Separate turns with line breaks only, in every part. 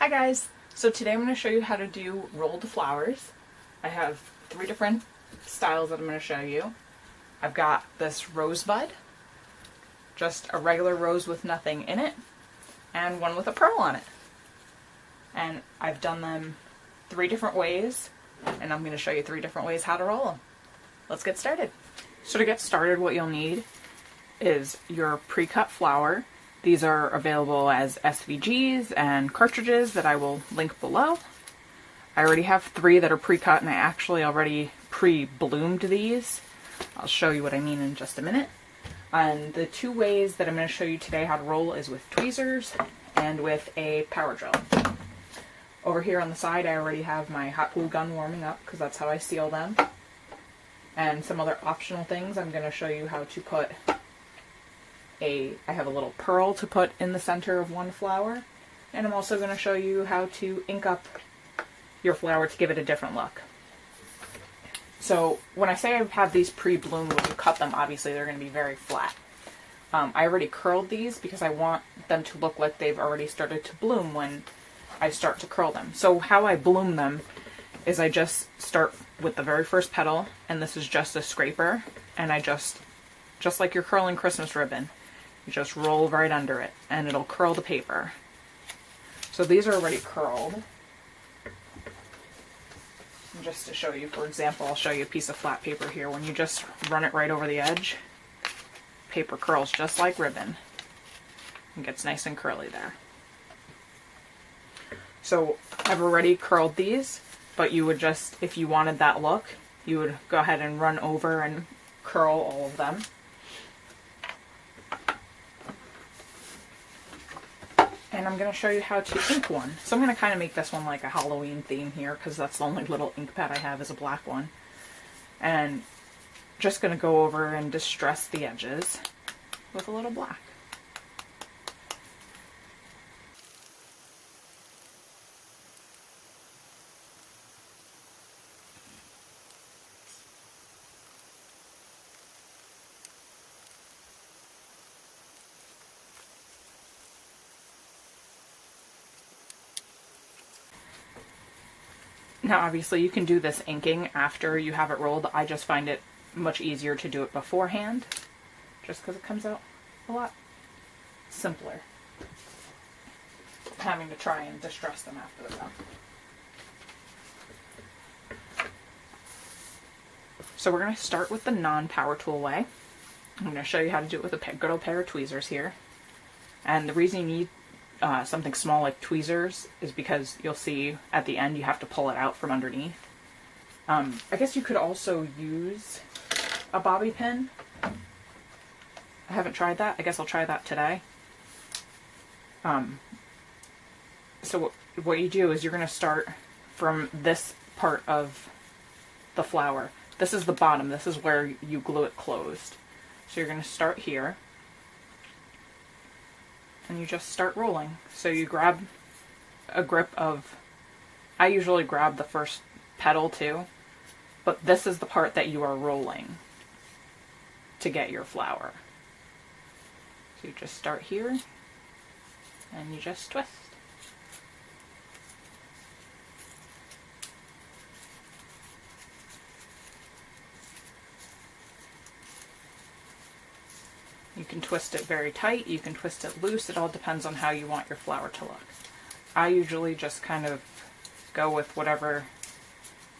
Hi guys! So today I'm going to show you how to do rolled flowers. I have 3 different styles that I'm going to show you. I've got this rosebud, just a regular rose with nothing in it, and one with a pearl on it. And I've done them 3 different ways, and I'm going to show you 3 different ways how to roll them. Let's get started. So to get started, what you'll need is your pre-cut flower. These are available as SVGs and cartridges that I will link below. I already have 3 that are pre-cut, and I actually already pre-bloomed these. I'll show you what I mean in just a minute. And the 2 ways that I'm going to show you today how to roll is with tweezers and with a power drill. Over here on the side I already have my hot glue gun warming up because that's how I seal them. And some other optional things, I'm going to show you how to put I have a little pearl to put in the center of one flower, and I'm also going to show you how to ink up your flower to give it a different look. So when I say I have these pre-bloomed, when you cut them, obviously they're going to be very flat. I already curled these because I want them to look like they've already started to bloom when I start to curl them. So how I bloom them is I just start with the very first petal, and this is just a scraper, and I just like you're curling Christmas ribbon, you just roll right under it and it'll curl the paper. So these are already curled. And just to show you, for example, I'll show you a piece of flat paper here. When you just run it right over the edge, paper curls just like ribbon and gets nice and curly there. So I've already curled these, but you would just, if you wanted that look, you would go ahead and run over and curl all of them. And I'm going to show you how to ink one. So I'm going to kind of make this one like a Halloween theme here because that's the only little ink pad I have is a black one. And just going to go over and distress the edges with a little black. Now obviously you can do this inking after you have it rolled. I just find it much easier to do it beforehand, just because it comes out a lot simpler having to try and distress them after they're done. So we're going to start with the non-power tool way. I'm going to show you how to do it with a good old pair of tweezers here. And the reason you need something small like tweezers is because you'll see at the end you have to pull it out from underneath. I guess you could also use a bobby pin. I haven't tried that. I guess I'll try that today. So what you do is you're going to start from this part of the flower. This is the bottom. This is where you glue it closed. So you're going to start here. And you just start rolling. So you grab a grip of, I usually grab the first petal too, but this is the part that you are rolling to get your flower. So you just start here and you just twist. You can twist it very tight, you can twist it loose, it all depends on how you want your flower to look. I usually just kind of go with whatever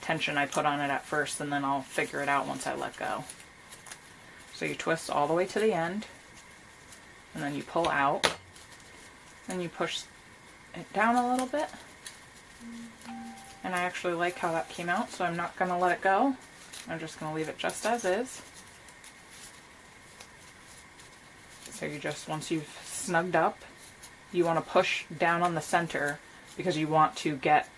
tension I put on it at first, and then I'll figure it out once I let go. So you twist all the way to the end, and then you pull out, and you push it down a little bit. And I actually like how that came out, so I'm not going to let it go. I'm just going to leave it just as is. So you just, once you've snugged up, you want to push down on the center because you want to get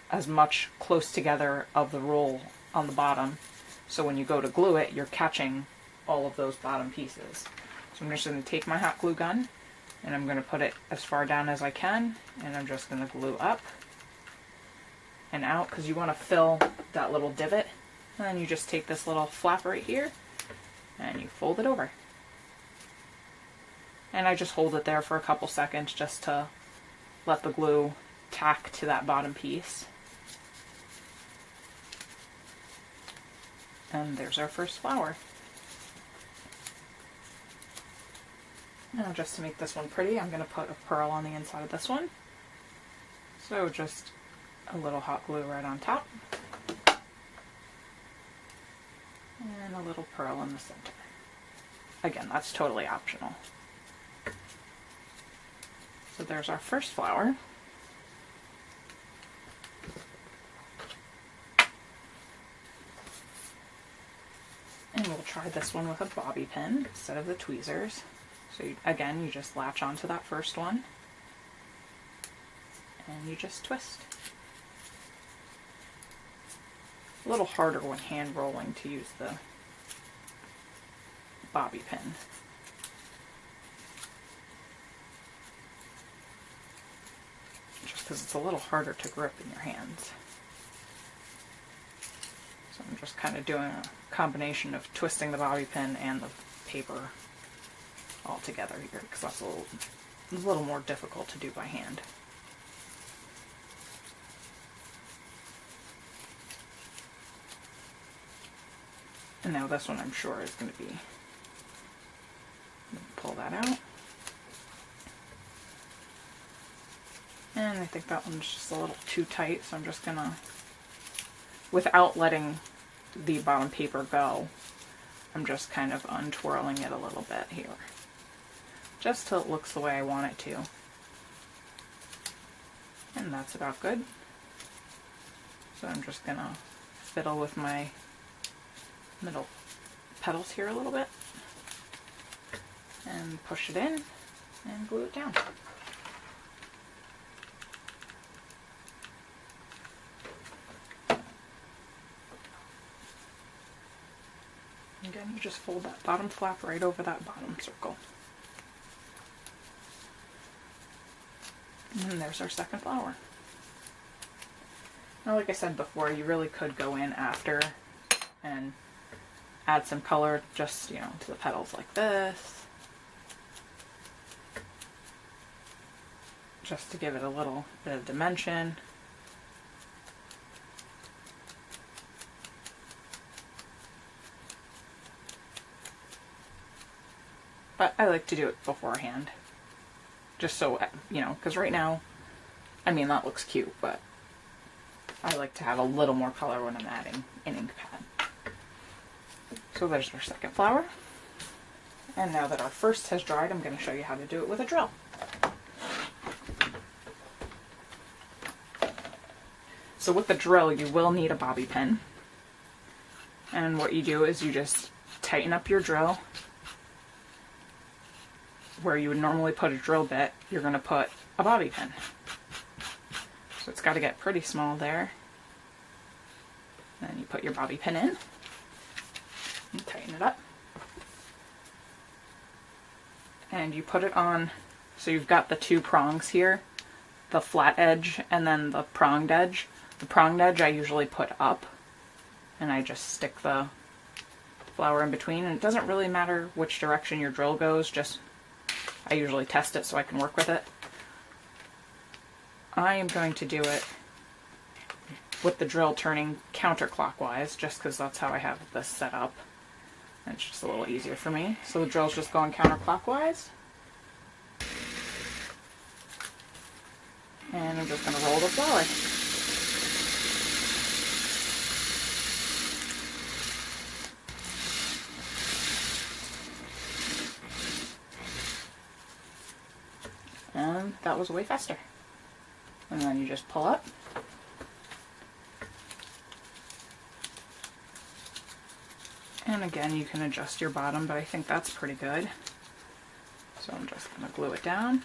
as much close together of the roll on the bottom. So when you go to glue it, you're catching all of those bottom pieces. So I'm just going to take my hot glue gun and I'm going to put it as far down as I can, and I'm just going to glue up and out because you want to fill that little divot. And then you just take this little flap right here and you fold it over. And I just hold it there for a couple seconds just to let the glue tack to that bottom piece. And there's our first flower. Now just to make this one pretty, I'm going to put a pearl on the inside of this one. So just a little hot glue right on top. And a little pearl in the center. Again, that's totally optional. So there's our first flower. And we'll try this one with a bobby pin instead of the tweezers. So again, you just latch onto that first one and you just twist. A little harder when hand rolling to use the bobby pin. Just because it's a little harder to grip in your hands. So I'm just kind of doing a combination of twisting the bobby pin and the paper all together here, because that's a little more difficult to do by hand. And now this one I'm sure is going to be, pull that out. And I think that one's just a little too tight, so I'm just going to, without letting the bottom paper go, I'm just kind of untwirling it a little bit here. Just till it looks the way I want it to. And that's about good. So I'm just going to fiddle with my middle petals here a little bit. And push it in and glue it down. Again, you just fold that bottom flap right over that bottom circle. And there's our second flower. Now, like I said before, you really could go in after and add some color just, to the petals like this. Just to give it a little bit of dimension. But I like to do it beforehand. Just so, because right now, that looks cute, but I like to have a little more color when I'm adding an ink pad. So there's our second flower. And now that our first has dried, I'm going to show you how to do it with a drill. So with the drill, you will need a bobby pin. And what you do is you just tighten up your drill. Where you would normally put a drill bit, you're going to put a bobby pin. So it's got to get pretty small there. Then you put your bobby pin in and tighten it up. And you put it on, so you've got the two prongs here, the flat edge and then the pronged edge. The pronged edge I usually put up, and I just stick the flower in between. And it doesn't really matter which direction your drill goes, just I usually test it so I can work with it. I am going to do it with the drill turning counterclockwise, just because that's how I have this set up. And it's just a little easier for me. So the drill's just going counterclockwise. And I'm just going to roll the flower. And that was way faster. And then you just pull up. And again, you can adjust your bottom, but I think that's pretty good. So I'm just going to glue it down.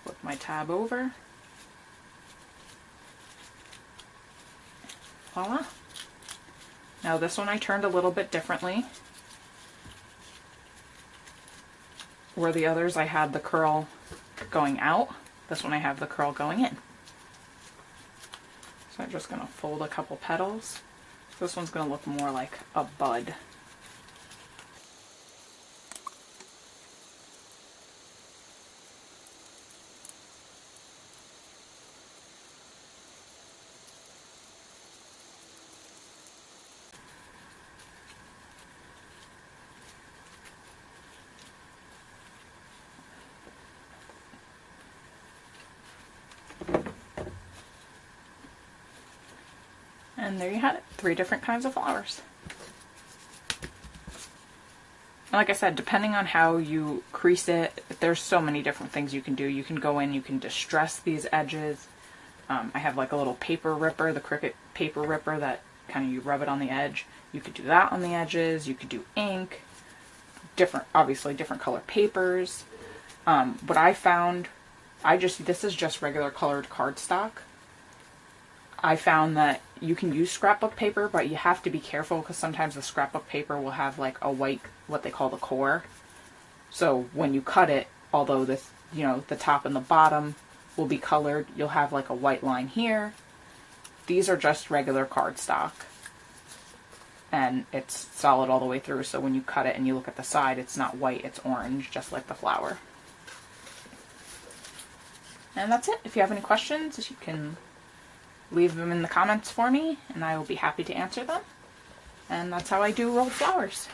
Flip my tab over. Voila. Now this one I turned a little bit differently. Where the others I had the curl going out, this one I have the curl going in. So I'm just going to fold a couple petals. This one's going to look more like a bud. And there you have it, 3 different kinds of flowers. And like I said, depending on how you crease it, there's so many different things you can do. You can go in, you can distress these edges. I have like a little paper ripper, the Cricut paper ripper that kind of you rub it on the edge. You could do that on the edges. You could do ink, obviously different color papers. What I found, this is just regular colored cardstock. I found that you can use scrapbook paper, but you have to be careful because sometimes the scrapbook paper will have like a white, what they call the core. So when you cut it, although this, the top and the bottom will be colored, you'll have like a white line here. These are just regular cardstock. And it's solid all the way through, so when you cut it and you look at the side, it's not white, it's orange, just like the flower. And that's it. If you have any questions, you can leave them in the comments for me, and I will be happy to answer them. And that's how I do rolled flowers.